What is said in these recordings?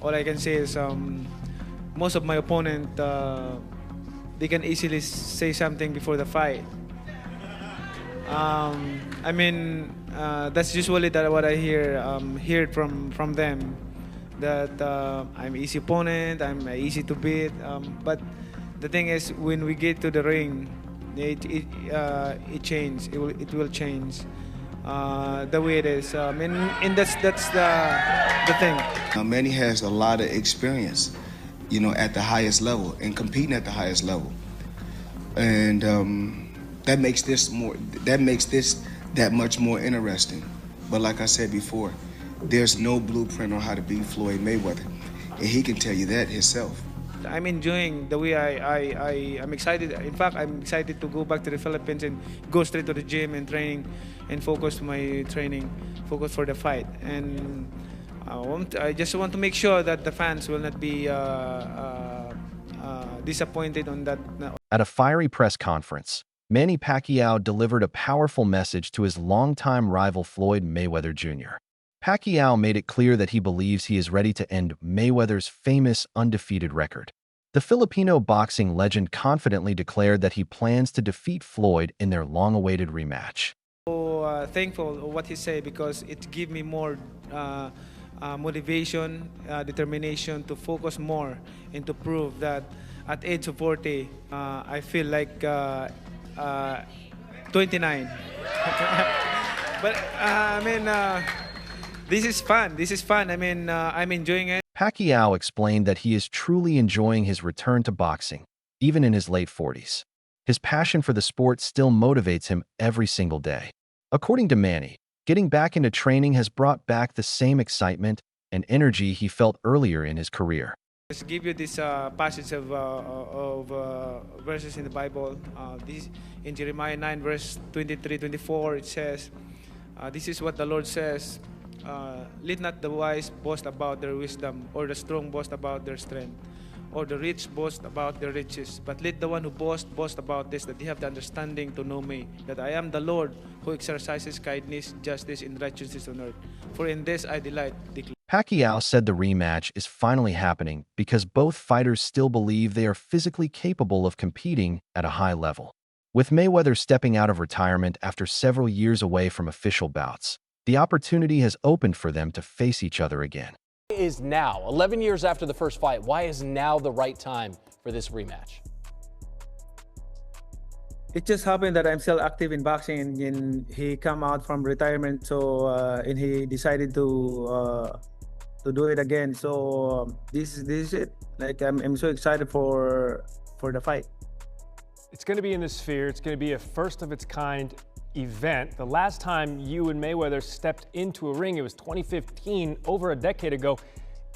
all I can say is most of my opponent, they can easily say something before the fight. I mean, that's usually what I heard from them, that I'm easy opponent, I'm easy to beat. But the thing is, when we get to the ring, it change. It will change the way it is. And that's the thing. Manny has a lot of experience, you know, at the highest level and competing at the highest level, and that makes this that much more interesting. But like I said before, there's no blueprint on how to beat Floyd Mayweather, and he can tell you that himself. I'm enjoying the way I'm excited. In fact, I'm excited to go back to the Philippines and go straight to the gym and training and focus my training, focus for the fight. And I just want to make sure that the fans will not be disappointed on that. At a fiery press conference, Manny Pacquiao delivered a powerful message to his longtime rival Floyd Mayweather Jr. Pacquiao made it clear that he believes he is ready to end Mayweather's famous undefeated record. The Filipino boxing legend confidently declared that he plans to defeat Floyd in their long-awaited rematch. So thankful of what he said, because it gave me more motivation, determination to focus more and to prove that at age of 40, I feel like 29. But I mean, this is fun. This is fun. I mean, I'm enjoying it. Pacquiao explained that he is truly enjoying his return to boxing, even in his late 40s. His passion for the sport still motivates him every single day. According to Manny, getting back into training has brought back the same excitement and energy he felt earlier in his career. Let's give you this passage of verses in the Bible. This in Jeremiah 9, verse 23-24, it says, this is what the Lord says, let not the wise boast about their wisdom, or the strong boast about their strength, or the rich boast about their riches. But let the one who boast about this, that they have the understanding to know me, that I am the Lord who exercises kindness, justice, and righteousness on earth. For in this I delight. Pacquiao said the rematch is finally happening because both fighters still believe they are physically capable of competing at a high level. With Mayweather stepping out of retirement after several years away from official bouts, the opportunity has opened for them to face each other again. Is now, 11 years after the first fight, why is now the right time for this rematch? It just happened that I'm still active in boxing, and he come out from retirement, so and he decided to do it again. So this is it. Like I'm so excited for the fight. It's going to be in the Sphere. It's going to be a first of its kind event. The last time you and Mayweather stepped into a ring, it was 2015, over a decade ago.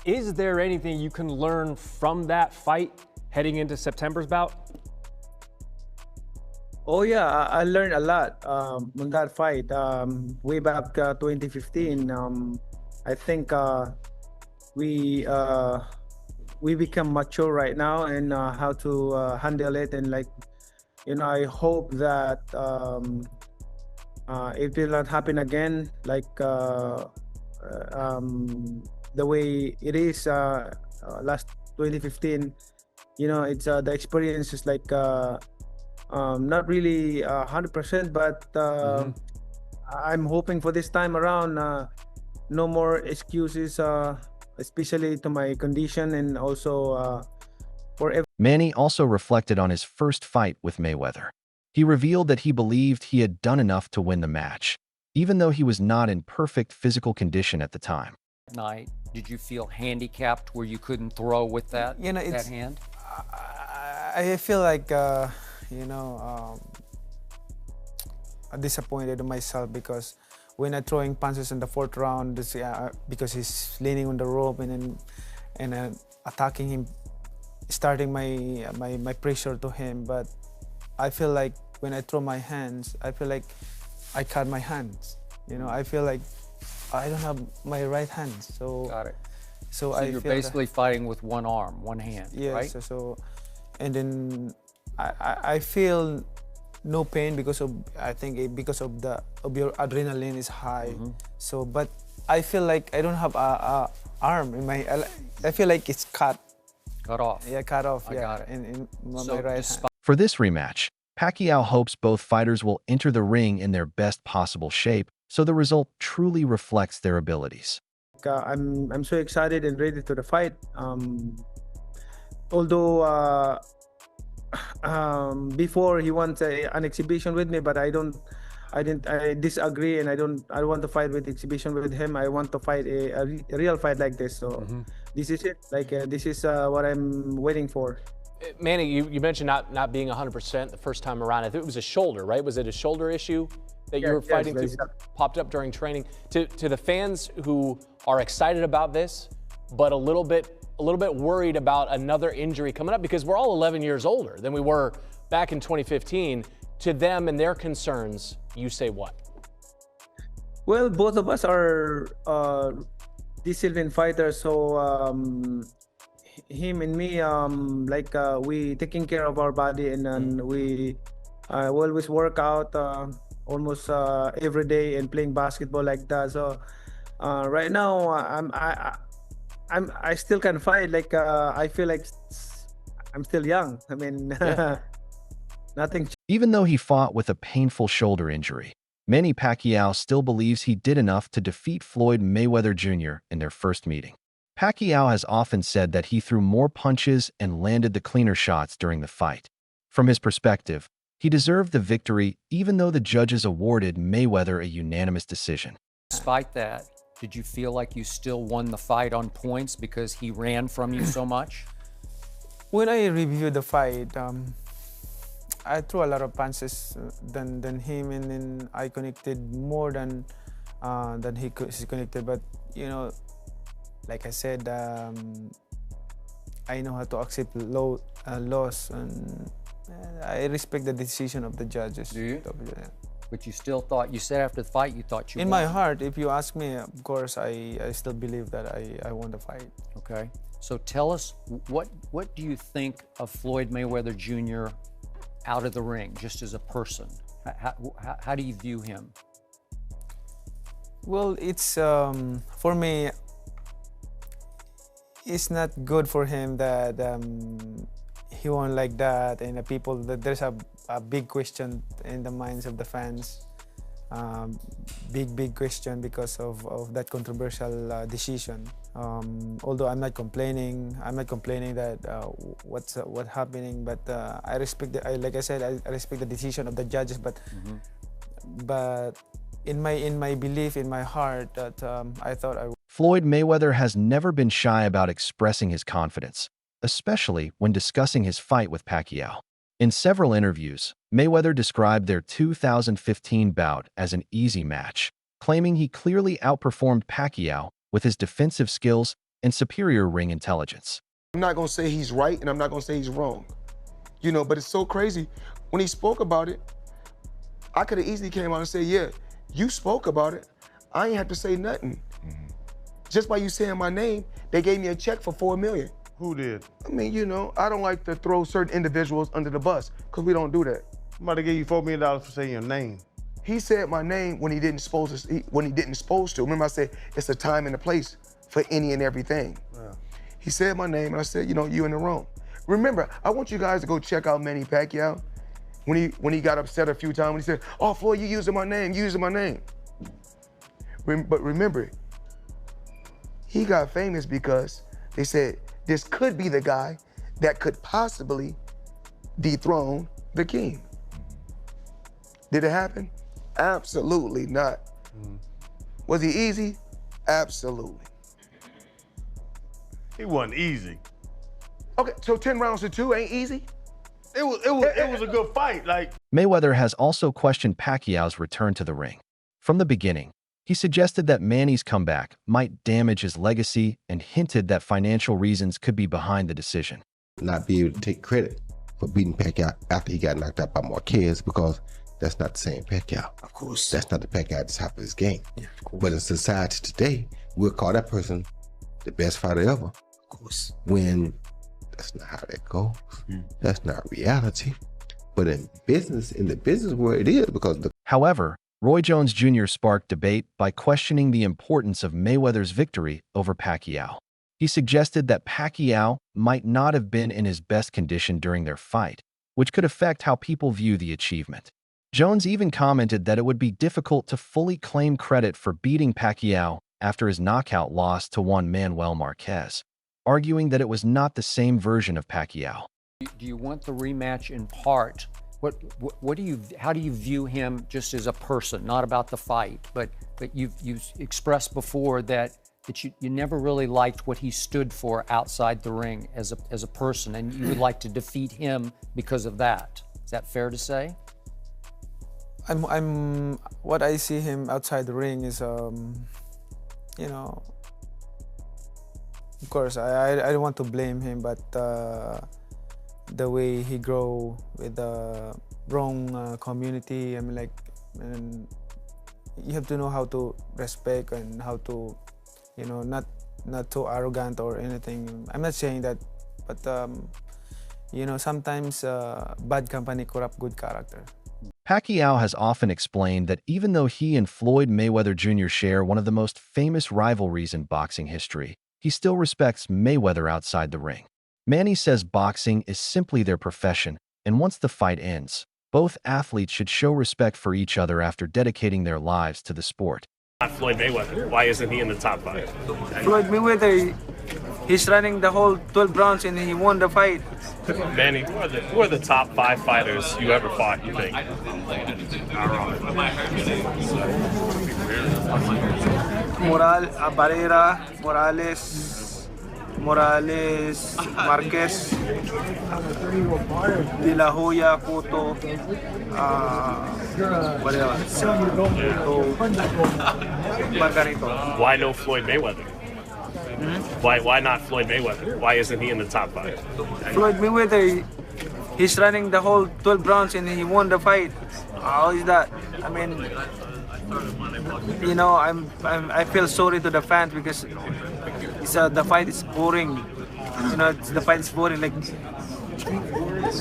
Is there anything you can learn from that fight heading into September's bout? Oh yeah, I learned a lot on that fight. Way back 2015, I think we become mature right now, and how to handle it, and like, you know, I hope that it will not happen again, like the way it is last 2015. You know, it's the experience is like not really 100%, but I'm hoping for this time around no more excuses, especially to my condition, and also for Manny also reflected on his first fight with Mayweather. He revealed that he believed he had done enough to win the match, even though he was not in perfect physical condition at the time. Night, did you feel handicapped where you couldn't throw with that, you know, that hand? I feel like you know, disappointed in myself, because when I'm throwing punches in the fourth round, this, because he's leaning on the rope and attacking him, starting my pressure to him. But I feel like when I throw my hands, I feel like I cut my hands. You know, I feel like I don't have my right hand. So got it. So you're basically fighting with one arm, one hand, yes, right? So and then I feel no pain because of, I think because of your adrenaline is high. So but I feel like I don't have a arm, I feel like it's cut. Cut off. Yeah, cut off. I got it. In my So right hand. despite For this rematch, Pacquiao hopes both fighters will enter the ring in their best possible shape, so the result truly reflects their abilities. I'm so excited and ready to the fight. Although before he wants an exhibition with me, but I disagree, and I don't want to fight with exhibition with him. I want to fight a real fight like this. So this is it. Like this is what I'm waiting for. Manny, you mentioned not being 100% the first time around. I think it was a shoulder, right? Was it a shoulder issue that you were fighting through, popped up during training? To the fans who are excited about this, but a little bit worried about another injury coming up, because we're all 11 years older than we were back in 2015. To them and their concerns, you say what? Well, both of us are disciplined fighters, so him and me, we taking care of our body, and we always work out almost every day and playing basketball like that. So right now, I still can fight. Like I feel like I'm still young. I mean, nothing. Even though he fought with a painful shoulder injury, Manny Pacquiao still believes he did enough to defeat Floyd Mayweather Jr. in their first meeting. Pacquiao has often said that he threw more punches and landed the cleaner shots during the fight. From his perspective, he deserved the victory even though the judges awarded Mayweather a unanimous decision. despite that, did you feel like you still won the fight on points because he ran from you so much? When I reviewed the fight, I threw a lot of punches than him, and then I connected more than he connected. But you know, like I said, I know how to accept loss, and I respect the decision of the judges. Do you? But you still thought, you said after the fight you thought you won. In my heart, if you ask me, of course, I still believe that I won the fight. Okay. So tell us, what do you think of Floyd Mayweather Jr. out of the ring, just as a person? How do you view him? Well, it's for me, it's not good for him that he won like that, and the people, that there's a big question in the minds of the fans. Big question because of that controversial decision. Although I'm not complaining that what's happening, but I respect like I said, I respect the decision of the judges. But in my belief, in my heart, that I thought I. Floyd Mayweather has never been shy about expressing his confidence, especially when discussing his fight with Pacquiao. In several interviews, Mayweather described their 2015 bout as an easy match, claiming he clearly outperformed Pacquiao with his defensive skills and superior ring intelligence. I'm not gonna say he's right, and I'm not gonna say he's wrong. You know, but it's so crazy. When he spoke about it, I could have easily came out and said, yeah, you spoke about it. I ain't have to say nothing. Just by you saying my name, they gave me a check for $4 million. Who did? I mean, you know, I don't like to throw certain individuals under the bus, because we don't do that. I'm about to give you $4 million for saying your name. He said my name when he didn't supposed to. Remember, I said it's a time and a place for any and everything. Yeah. He said my name, and I said, you know, you in the wrong. Remember, I want you guys to go check out Manny Pacquiao when he got upset a few times when he said, "Oh, Floyd, you using my name, you using my name." But remember, he got famous because they said this could be the guy that could possibly dethrone the king. Did it happen? Absolutely not. Was he easy? Absolutely. He wasn't easy. Okay, so 10 rounds to 2 ain't easy? It was a good fight. Like, Mayweather has also questioned Pacquiao's return to the ring. From the beginning, he suggested that Manny's comeback might damage his legacy and hinted that financial reasons could be behind the decision. Not be able to take credit for beating Pacquiao after he got knocked out by Marquez, because that's not the same Pacquiao. Of course. That's not the Pacquiao at the top of his game. Yeah, of course. But in society today, we'll call that person the best fighter ever. Of course. When that's not how that goes. That's not reality. But in the business world, it is, because However, Roy Jones Jr. sparked debate by questioning the importance of Mayweather's victory over Pacquiao. He suggested that Pacquiao might not have been in his best condition during their fight, which could affect how people view the achievement. Jones even commented that it would be difficult to fully claim credit for beating Pacquiao after his knockout loss to one Manuel Marquez, arguing that it was not the same version of Pacquiao. Do you want the rematch in part? How do you view him just as a person, not about the fight, but you've expressed before that you never really liked what he stood for outside the ring as a person, and you would like to defeat him because of that. Is that fair to say? What I see him outside the ring is, you know, of course, I don't want to blame him, but the way he grow with the wrong community, I mean, like, and you have to know how to respect and how to, you know, not too arrogant or anything. I'm not saying that, but you know, sometimes bad company corrupt good character. Pacquiao has often explained that even though he and Floyd Mayweather Jr. share one of the most famous rivalries in boxing history, he still respects Mayweather outside the ring. Manny says boxing is simply their profession, and once the fight ends, both athletes should show respect for each other after dedicating their lives to the sport. Not Floyd Mayweather. Why isn't he in the top 5? Floyd Mayweather, he's running the whole 12 rounds and he won the fight. Manny, who are the top 5 fighters you ever fought, you think? Barrera, Morales, Marquez, De La Hoya, Cotto, what else? Margarito. Why no Floyd Mayweather? Why not Floyd Mayweather? Why isn't he in the top 5? Floyd Mayweather, he's running the whole 12 rounds and he won the fight. How is that? I mean, you know, I feel sorry to the fans because the fight is boring. You know, the fight is boring. Like,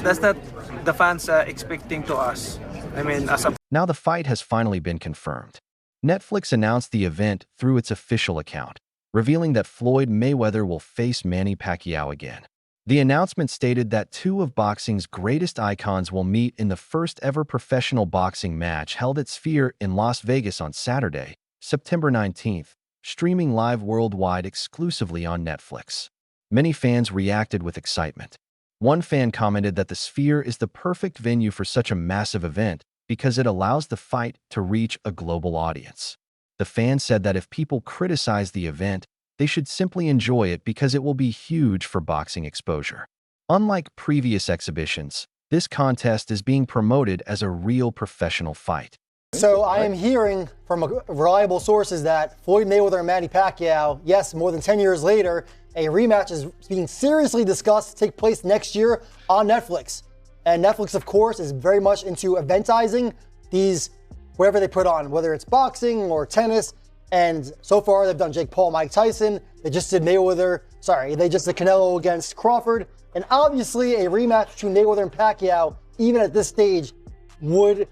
that's not the fans are expecting to us. I mean, Now the fight has finally been confirmed. Netflix announced the event through its official account, revealing that Floyd Mayweather will face Manny Pacquiao again. The announcement stated that 2 of boxing's greatest icons will meet in the first ever professional boxing match held at Firey in Las Vegas on Saturday, September 19th, streaming live worldwide exclusively on Netflix. Many fans reacted with excitement. One fan commented that the Sphere is the perfect venue for such a massive event because it allows the fight to reach a global audience. The fan said that if people criticize the event, they should simply enjoy it because it will be huge for boxing exposure. Unlike previous exhibitions, this contest is being promoted as a real professional fight. So I am hearing from reliable sources that Floyd Mayweather and Manny Pacquiao, yes, more than 10 years later, a rematch is being seriously discussed to take place next year on Netflix. And Netflix, of course, is very much into eventizing these, whatever they put on, whether it's boxing or tennis. And so far, they've done Jake Paul, Mike Tyson. They just did they just did Canelo against Crawford. And obviously, a rematch between Mayweather and Pacquiao, even at this stage, would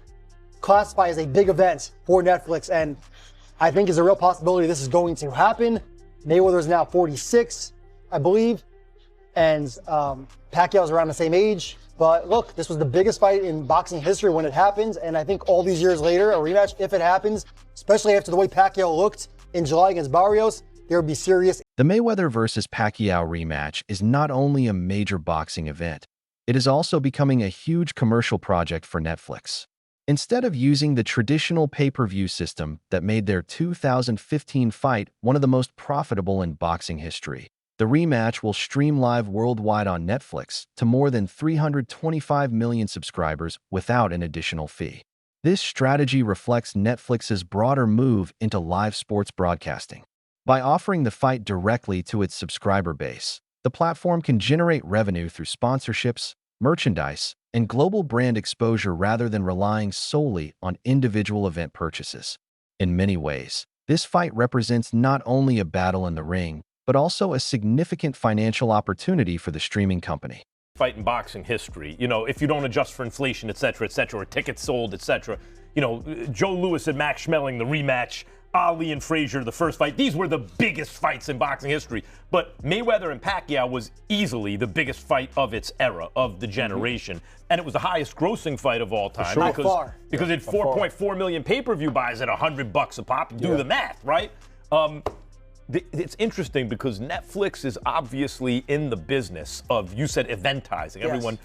classify as a big event for Netflix. And I think there's a real possibility this is going to happen. Mayweather is now 46, I believe. And Pacquiao's around the same age. But look, this was the biggest fight in boxing history when it happened. And I think all these years later, a rematch, if it happens, especially after the way Pacquiao looked in July against Barrios, there would be serious. The Mayweather versus Pacquiao rematch is not only a major boxing event, it is also becoming a huge commercial project for Netflix. Instead of using the traditional pay-per-view system that made their 2015 fight one of the most profitable in boxing history, the rematch will stream live worldwide on Netflix to more than 325 million subscribers without an additional fee. This strategy reflects Netflix's broader move into live sports broadcasting. By offering the fight directly to its subscriber base, the platform can generate revenue through sponsorships, merchandise, and global brand exposure rather than relying solely on individual event purchases. In many ways, this fight represents not only a battle in the ring, but also a significant financial opportunity for the streaming company. Fight in boxing history, you know, if you don't adjust for inflation, et cetera, or tickets sold, et cetera, you know, Joe Louis and Max Schmeling, the rematch, Ali and Frazier, the first fight. These were the biggest fights in boxing history. But Mayweather and Pacquiao was easily the biggest fight of its era, of the generation. And it was the highest grossing fight of all time. Because it had 4.4 million pay-per-view buys at $100 a pop. Do the math, right? It's interesting because Netflix is obviously in the business of, you said, eventizing. Everyone,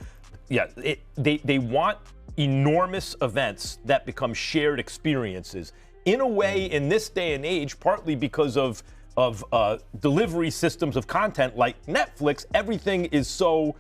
they want enormous events that become shared experiences. In a way, in this day and age, partly because of delivery systems of content like Netflix, everything is so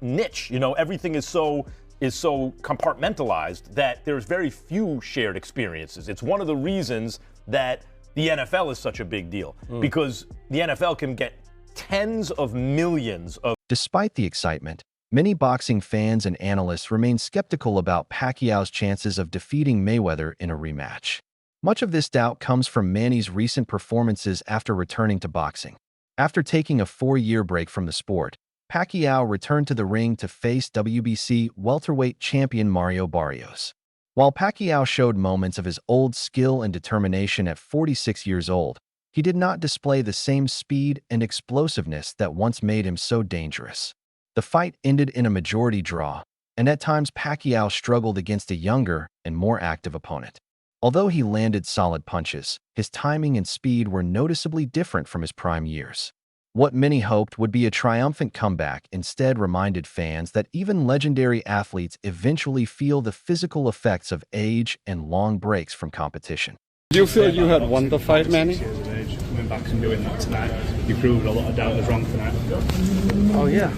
niche. You know, everything is so compartmentalized that there's very few shared experiences. It's one of the reasons that the NFL is such a big deal, because the NFL can get tens of millions of. Despite the excitement, many boxing fans and analysts remain skeptical about Pacquiao's chances of defeating Mayweather in a rematch. Much of this doubt comes from Manny's recent performances after returning to boxing. After taking a 4-year break from the sport, Pacquiao returned to the ring to face WBC welterweight champion Mario Barrios. While Pacquiao showed moments of his old skill and determination at 46 years old, he did not display the same speed and explosiveness that once made him so dangerous. The fight ended in a majority draw, and at times Pacquiao struggled against a younger and more active opponent. Although he landed solid punches, his timing and speed were noticeably different from his prime years. What many hoped would be a triumphant comeback instead reminded fans that even legendary athletes eventually feel the physical effects of age and long breaks from competition. Do you feel you had won the fight, Manny? Coming back and doing that tonight, you proved a lot of doubters wrong tonight. Oh yeah,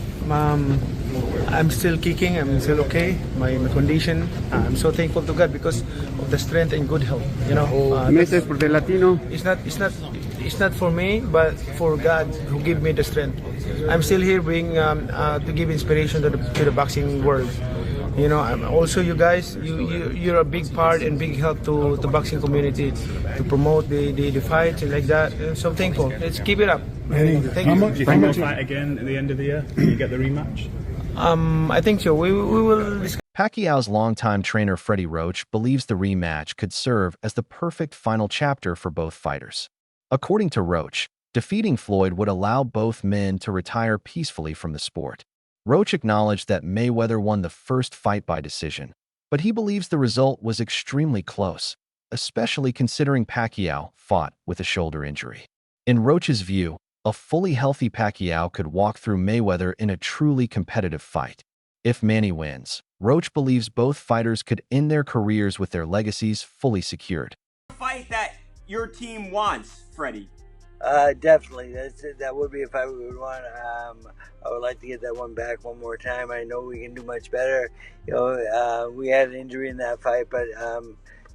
I'm still kicking. I'm still okay. My condition. I'm so thankful to God because of the strength and good health. You know, Meses por el Latino. It's not for me, but for God who gave me the strength. I'm still here being to give inspiration to the boxing world. You know, also you guys, you're a big part and big help to the boxing community to promote the fights and like that. So I'm thankful. Let's keep it up. Thank you. Do you think you'll fight again at the end of the year? Will you get the rematch? I think so. We will. Pacquiao's longtime trainer Freddy Roach believes the rematch could serve as the perfect final chapter for both fighters. According to Roach, defeating Floyd would allow both men to retire peacefully from the sport. Roach acknowledged that Mayweather won the first fight by decision, but he believes the result was extremely close, especially considering Pacquiao fought with a shoulder injury. In Roach's view, a fully healthy Pacquiao could walk through Mayweather in a truly competitive fight. If Manny wins, Roach believes both fighters could end their careers with their legacies fully secured. Fight that your team wants, Freddie. Definitely. That would be a fight we would want. I would like to get that one back one more time. I know we can do much better. You know, we had an injury in that fight, but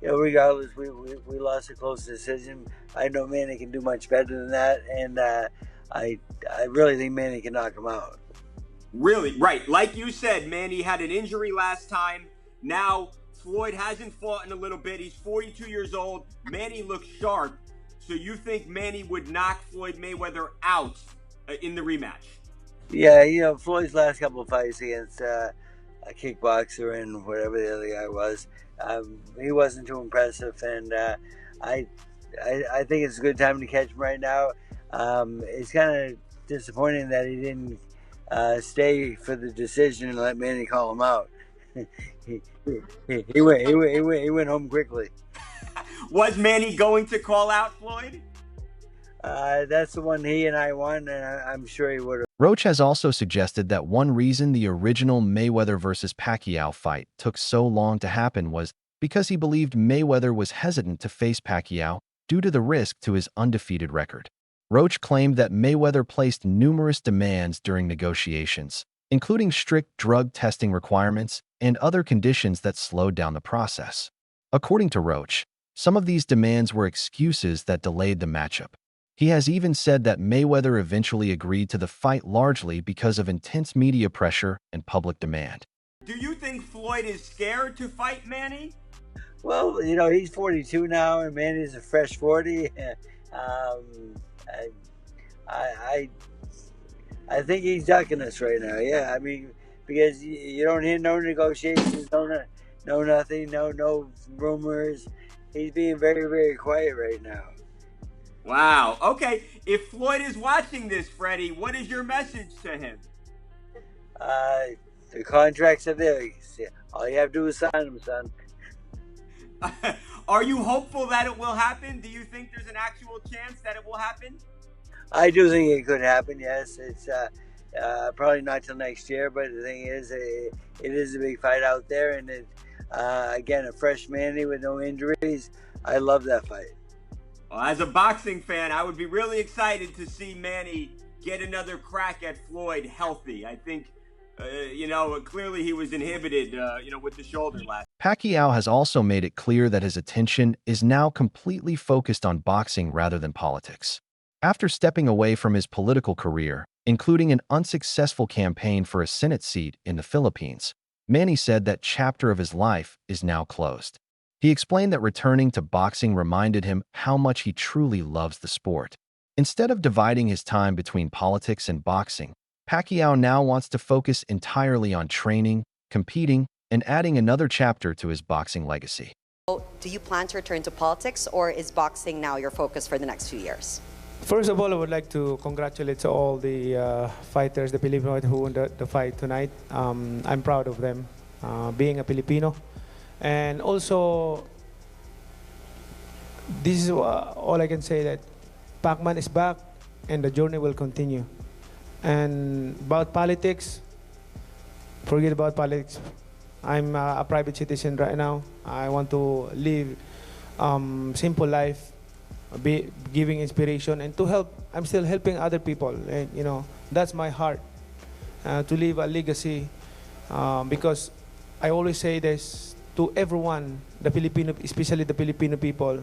you know, regardless, we lost a close decision. I know Manny can do much better than that, and I really think Manny can knock him out. Really, right? Like you said, Manny had an injury last time. Now Floyd hasn't fought in a little bit. He's 42 years old. Manny looks sharp. So you think Manny would knock Floyd Mayweather out in the rematch? Yeah, you know, Floyd's last couple of fights against a kickboxer and whatever the other guy was, he wasn't too impressive, and I think it's a good time to catch him right now. It's kind of disappointing that he didn't stay for the decision and let Manny call him out. he went home quickly. Was Manny going to call out Floyd? That's the one he and I won, and I'm sure he would have. Roach has also suggested that one reason the original Mayweather versus Pacquiao fight took so long to happen was because he believed Mayweather was hesitant to face Pacquiao due to the risk to his undefeated record. Roach claimed that Mayweather placed numerous demands during negotiations, including strict drug testing requirements and other conditions that slowed down the process. According to Roach, some of these demands were excuses that delayed the matchup. He has even said that Mayweather eventually agreed to the fight largely because of intense media pressure and public demand. Do you think Floyd is scared to fight Manny? Well, you know, he's 42 now, and Manny's a fresh 40. I think he's ducking us right now. Yeah, I mean, because you don't hear no negotiations, no nothing, no rumors. He's being very, very quiet right now. Wow. Okay. If Floyd is watching this, Freddie, what is your message to him? The contracts are there. All you have to do is sign them, son. Are you hopeful that it will happen? Do you think there's an actual chance that it will happen? I do think it could happen. Yes, it's probably not till next year. But the thing is, it is a big fight out there, and again, a fresh Manny with no injuries. I love that fight. Well, as a boxing fan, I would be really excited to see Manny get another crack at Floyd healthy. I think, clearly he was inhibited, with the shoulder last. Pacquiao has also made it clear that his attention is now completely focused on boxing rather than politics. After stepping away from his political career, including an unsuccessful campaign for a Senate seat in the Philippines, Manny said that chapter of his life is now closed. He explained that returning to boxing reminded him how much he truly loves the sport. Instead of dividing his time between politics and boxing, Pacquiao now wants to focus entirely on training, competing, and adding another chapter to his boxing legacy. Do you plan to return to politics, or is boxing now your focus for the next few years? First of all, I would like to congratulate all the fighters, the Filipino who won the fight tonight. I'm proud of them, being a Filipino. And also, this is all I can say, that Pacman is back and the journey will continue. And about politics, forget about politics. I'm a private citizen right now. I want to live simple life, be giving inspiration and to help. I'm still helping other people, and that's my heart, to leave a legacy, because I always say this to everyone, the Filipino, especially the Filipino people.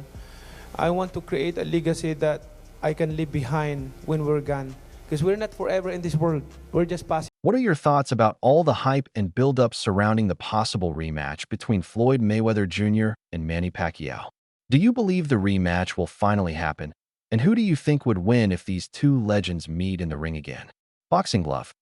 I want to create a legacy that I can leave behind when we're gone, because we're not forever in this world. We're just passing. What are your thoughts about all the hype and build-up surrounding the possible rematch between Floyd Mayweather Jr. and Manny Pacquiao? Do you believe the rematch will finally happen? And who do you think would win if these two legends meet in the ring again? Boxing Glove.